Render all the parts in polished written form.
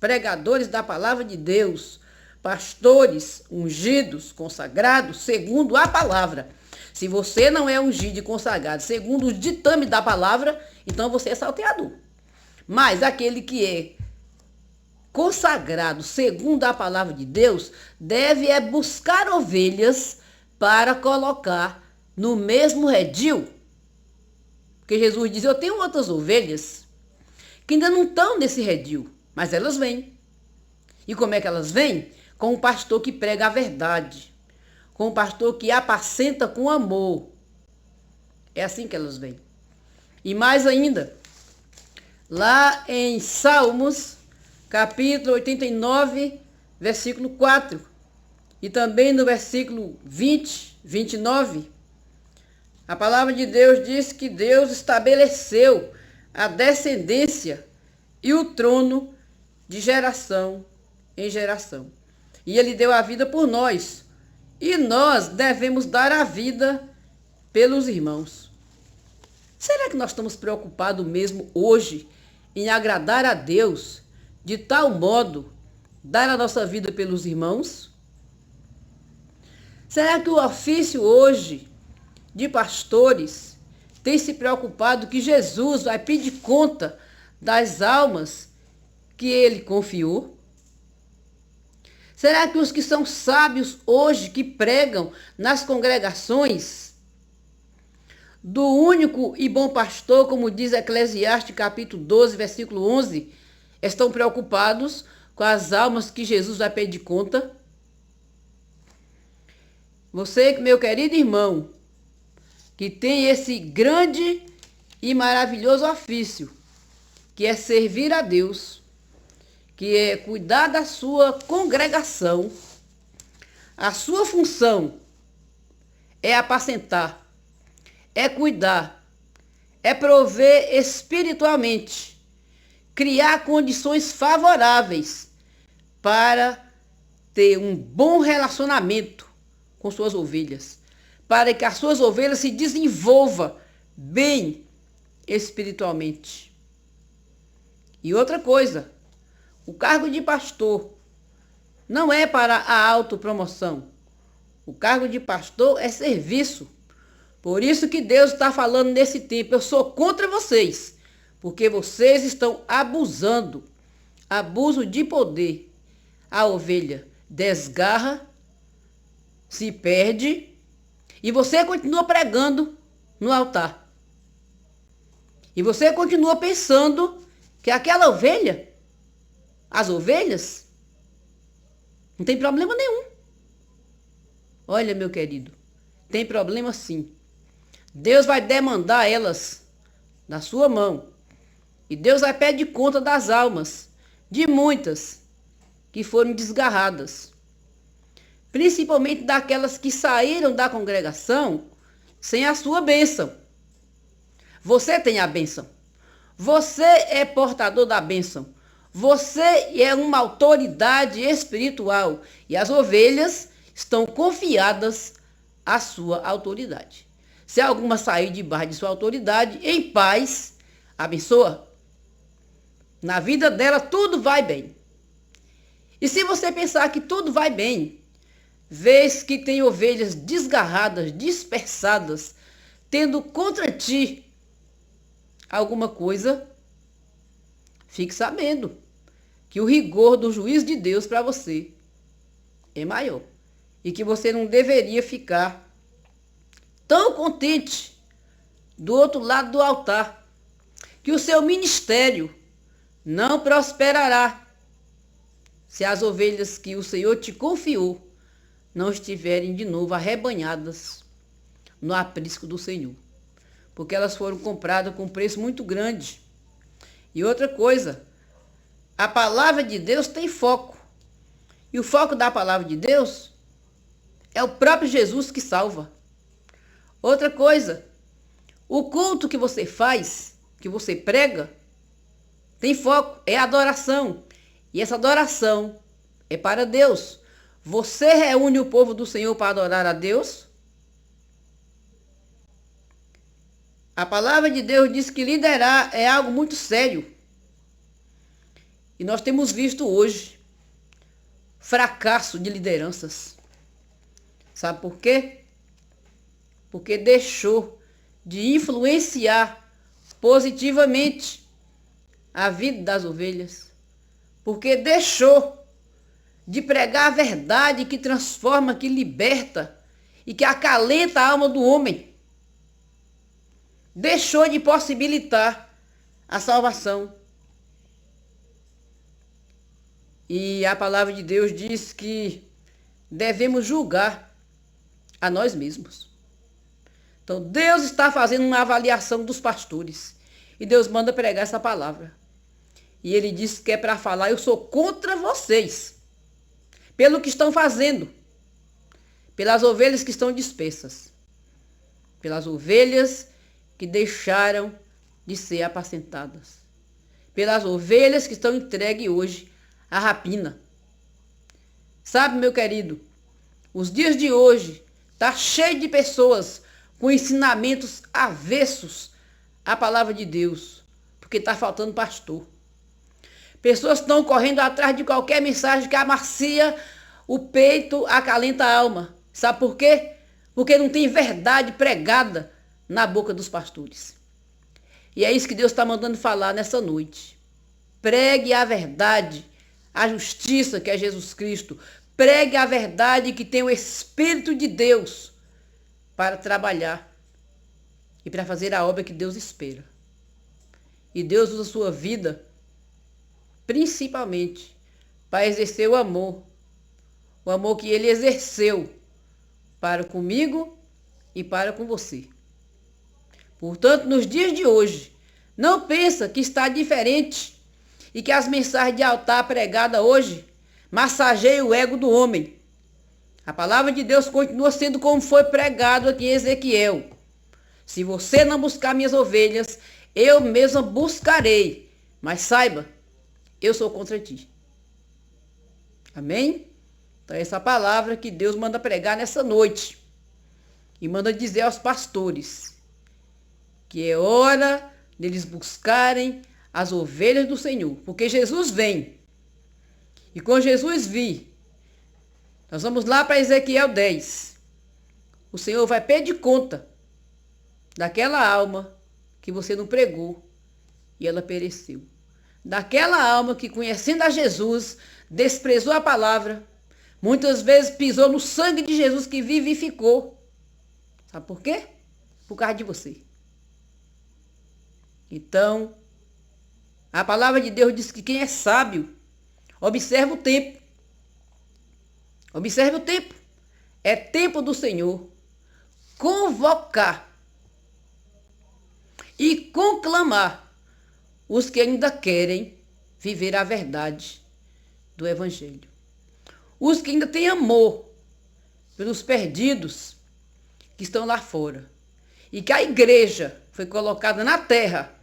pregadores da palavra de Deus, pastores ungidos, consagrados, segundo a palavra. Se você não é ungido e consagrado segundo o ditame da palavra, então você é salteador. Mas aquele que é consagrado segundo a palavra de Deus, deve buscar ovelhas para colocar no mesmo redil. Porque Jesus diz, eu tenho outras ovelhas que ainda não estão nesse redil, mas elas vêm. E como é que elas vêm? Com um pastor que prega a verdade, com um pastor que apacenta com amor. É assim que elas vêm. E mais ainda, lá em Salmos, capítulo 89, versículo 4, e também no versículo 20, 29, a palavra de Deus diz que Deus estabeleceu a descendência e o trono de geração em geração. E Ele deu a vida por nós. E nós devemos dar a vida pelos irmãos. Será que nós estamos preocupados mesmo hoje em agradar a Deus, de tal modo dar a nossa vida pelos irmãos? Será que o ofício hoje de pastores tem se preocupado que Jesus vai pedir conta das almas que ele confiou? Será que os que são sábios hoje, que pregam nas congregações do único e bom pastor, como diz Eclesiastes capítulo 12, versículo 11, estão preocupados com as almas que Jesus vai pedir conta? Você, meu querido irmão, que tem esse grande e maravilhoso ofício, que é servir a Deus, que é cuidar da sua congregação, a sua função é apacentar, é cuidar, é prover espiritualmente, criar condições favoráveis para ter um bom relacionamento com suas ovelhas, para que as suas ovelhas se desenvolvam bem espiritualmente. E outra coisa, o cargo de pastor não é para a autopromoção. O cargo de pastor é serviço. Por isso que Deus está falando nesse tempo, eu sou contra vocês, porque vocês estão abusando, abuso de poder. A ovelha desgarra, se perde, e você continua pregando no altar. E você continua pensando que aquela ovelha, as ovelhas, não tem problema nenhum. Olha, meu querido, tem problema sim. Deus vai demandar elas na sua mão. E Deus vai pedir conta das almas, de muitas que foram desgarradas. Principalmente daquelas que saíram da congregação sem a sua bênção. Você tem a bênção. Você é portador da bênção. Você é uma autoridade espiritual. E as ovelhas estão confiadas à sua autoridade. Se alguma sair debaixo de sua autoridade, em paz, abençoa. Na vida dela tudo vai bem. E se você pensar que tudo vai bem, vês que tem ovelhas desgarradas, dispersadas, tendo contra ti alguma coisa, fique sabendo que o rigor do juízo de Deus para você é maior. E que você não deveria ficar tão contente do outro lado do altar, que o seu ministério não prosperará se as ovelhas que o Senhor te confiou não estiverem de novo arrebanhadas no aprisco do Senhor. Porque elas foram compradas com um preço muito grande. E outra coisa, a palavra de Deus tem foco. E o foco da palavra de Deus é o próprio Jesus que salva. Outra coisa, o culto que você faz, que você prega, tem foco, é adoração. E essa adoração é para Deus. Você reúne o povo do Senhor para adorar a Deus? A palavra de Deus diz que liderar é algo muito sério. E E nós temos visto hoje fracasso de lideranças. Sabe por quê? Porque deixou de influenciar positivamente a vida das ovelhas. Porque deixou de pregar a verdade que transforma, que liberta e que acalenta a alma do homem. Deixou de possibilitar a salvação. E a palavra de Deus diz que devemos julgar a nós mesmos. Então Deus está fazendo uma avaliação dos pastores. E Deus manda pregar essa palavra. E ele diz que é para falar: eu sou contra vocês. Pelo que estão fazendo. Pelas ovelhas que estão dispersas. Pelas ovelhas que deixaram de ser apacentadas. Pelas ovelhas que estão entregues hoje à rapina. Sabe, meu querido, os dias de hoje tá cheio de pessoas com ensinamentos avessos à palavra de Deus, porque está faltando pastor. Pessoas estão correndo atrás de qualquer mensagem que amacia o peito, acalenta a alma. Sabe por quê? Porque não tem verdade pregada na boca dos pastores. E é isso que Deus está mandando falar nessa noite. Pregue a verdade, a justiça que é Jesus Cristo. Pregue a verdade que tem o Espírito de Deus para trabalhar e para fazer a obra que Deus espera. E Deus usa a sua vida principalmente para exercer o amor que ele exerceu para comigo e para com você. Portanto, nos dias de hoje, não pensa que está diferente e que as mensagens de altar pregadas hoje massageiam o ego do homem. A palavra de Deus continua sendo como foi pregado aqui em Ezequiel. Se você não buscar minhas ovelhas, eu mesma buscarei. Mas saiba, eu sou contra ti. Amém? Então essa palavra que Deus manda pregar nessa noite. E manda dizer aos pastores que é hora deles buscarem as ovelhas do Senhor. Porque Jesus vem. E quando Jesus vir, nós vamos lá para Ezequiel 10. O Senhor vai pedir conta daquela alma que você não pregou e ela pereceu. Daquela alma que, conhecendo a Jesus, desprezou a palavra, muitas vezes pisou no sangue de Jesus que vivificou. Sabe por quê? Por causa de você. Então, a palavra de Deus diz que quem é sábio, observa o tempo. Observe o tempo. É tempo do Senhor convocar e conclamar os que ainda querem viver a verdade do Evangelho. Os que ainda têm amor pelos perdidos que estão lá fora. E que a igreja foi colocada na terra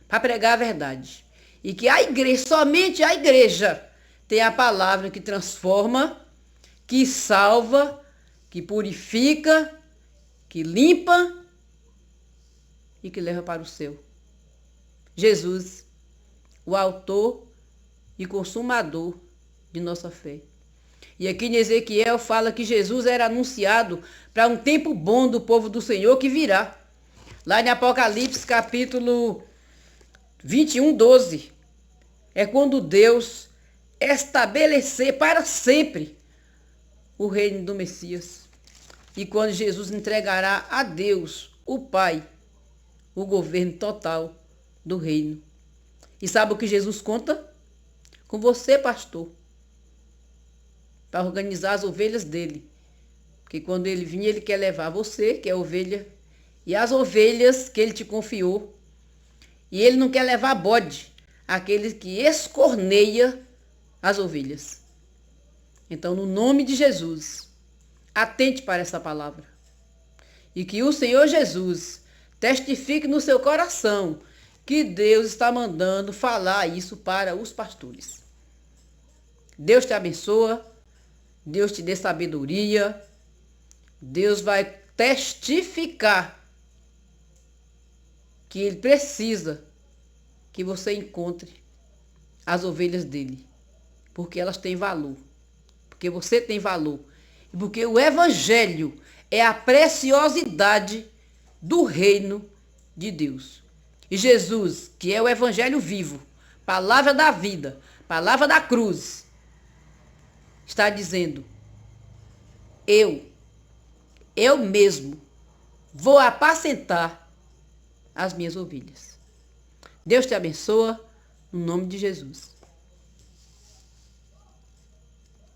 para pregar a verdade. E que a igreja, somente a igreja, tem a palavra que transforma, que salva, que purifica, que limpa e que leva para o céu. Jesus, o autor e consumador de nossa fé. E aqui em Ezequiel fala que Jesus era anunciado para um tempo bom do povo do Senhor que virá. Lá em Apocalipse, capítulo 21, 12. É quando Deus estabelecer para sempre o reino do Messias. E quando Jesus entregará a Deus, o Pai, o governo total do reino. E sabe o que Jesus conta? Com você, pastor. Para organizar as ovelhas dele. Porque quando ele vir, ele quer levar você, que é ovelha, e as ovelhas que ele te confiou. E ele não quer levar bode, aquele que escorneia as ovelhas. Então, no nome de Jesus, atente para essa palavra. E que o Senhor Jesus testifique no seu coração que Deus está mandando falar isso para os pastores. Deus te abençoa, Deus te dê sabedoria, Deus vai testificar que Ele precisa que você encontre as ovelhas dele, porque elas têm valor, porque você tem valor, e porque o evangelho é a preciosidade do reino de Deus. E Jesus, que é o evangelho vivo, palavra da vida, palavra da cruz, está dizendo: eu mesmo vou apacentar as minhas ovelhas. Deus te abençoa, no nome de Jesus.